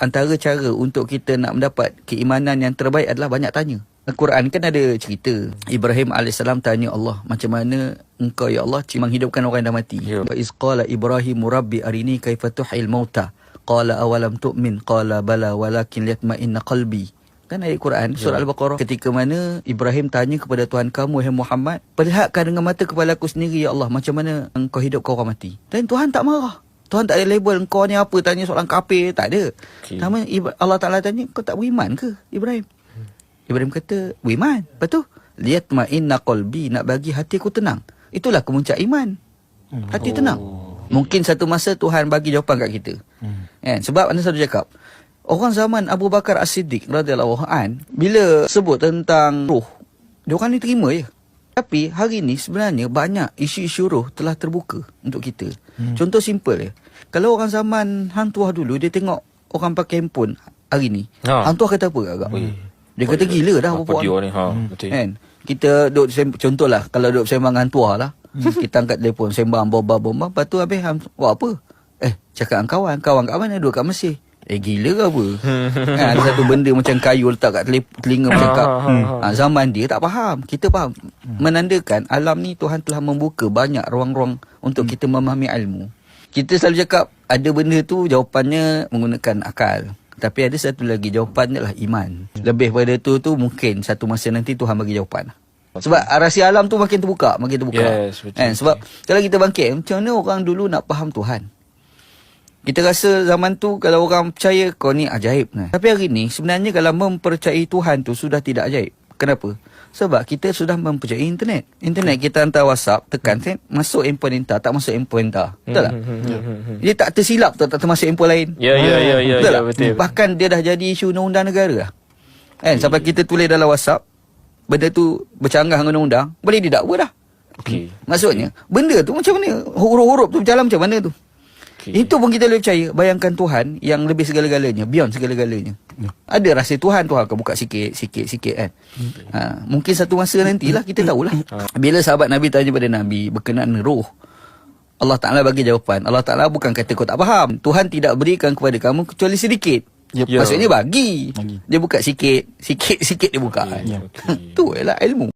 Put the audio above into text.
Antara cara untuk kita nak mendapat keimanan yang terbaik adalah banyak tanya. Al-Quran kan ada cerita Ibrahim AS tanya Allah, macam mana engkau ya Allah menghidupkan orang yang dah mati. Wa iz qala Ibrahim rabbi arini kaifa tuhil mauta qala awalam tu'min qala bala walakin liyatma'inna qalbi. Kan ayat Quran surah Al-Baqarah, ketika mana Ibrahim tanya kepada Tuhan kamu, wahai Muhammad, perlihatkan dengan mata kepala aku sendiri ya Allah, macam mana engkau hidupkan orang mati. Dan Tuhan tak marah. Tuhan tak ada label engkau ni apa, tanya soalan kafir, tak ada. Allah Ta'ala tanya, kau tak beriman ke Ibrahim? Ibrahim kata, beriman. Lepas tu, liyatma'inna qalbi, nak bagi hati aku tenang. Itulah kemuncak iman. Hati tenang. Mungkin satu masa Tuhan bagi jawapan kat kita. Sebab anda selalu cakap, orang zaman Abu Bakar As-Siddiq radhiyallahu an, bila sebut tentang roh, dia orang ni terima je. Tapi hari ni sebenarnya banyak isu-isu roh telah terbuka untuk kita. Contoh simple je. Kalau orang zaman Hang Tuah dulu, dia tengok orang pakai handphone hari ni, Hang Tuah kata apa agak? Dia kata gila dah perempuan ni. Kan? Kita duduk contohlah, kalau duduk sembang Hang Tuah lah, kita angkat telefon, sembang bomba-bomba, lepas tu habis buat apa? Cakap dengan kawan kat mana? Duduk kat Mesir. Gila ke apa? Ada satu benda macam kayu letak kat telinga bercakap. Zaman dia tak faham, kita faham. Menandakan alam ni Tuhan telah membuka banyak ruang-ruang untuk kita memahami ilmu. Kita selalu cakap ada benda tu jawapannya menggunakan akal, tapi ada satu lagi jawapannya adalah iman. Lebih pada tu mungkin satu masa nanti Tuhan bagi jawapan. Sebab rahsia alam tu makin terbuka. Yes, betul. Sebab kalau kita bangkit, macam mana orang dulu nak faham Tuhan? Kita rasa zaman tu kalau orang percaya kau ni ajaib. Tapi hari ni sebenarnya kalau mempercayai Tuhan tu sudah tidak ajaib. Kenapa? Sebab kita sudah mempercayai internet. Internet kita hantar WhatsApp, tekan send, masuk handphone entah, tak masuk handphone entah. Betul tak? Dia tak tersilap tak termasuk handphone lain. Betul. Bahkan dia dah jadi isu undang-undang negara lah. Sampai kita tulis dalam WhatsApp, benda tu bercanggah dengan undang-undang, boleh didakwa dah. Maksudnya, benda tu macam mana? Huruf-huruf tu berjalan macam mana tu? Itu pun kita boleh percaya. Bayangkan Tuhan yang lebih segala-galanya, beyond segala-galanya. Ada rahsia Tuhan akan buka sikit kan. Mungkin satu masa nantilah kita tahulah. Bila sahabat Nabi tanya pada Nabi berkenaan roh, Allah Ta'ala bagi jawapan. Allah Ta'ala bukan kata kau tak faham. Tuhan tidak berikan kepada kamu kecuali sedikit. Maksudnya bagi. Dia buka sikit dia buka. Tu ialah ilmu.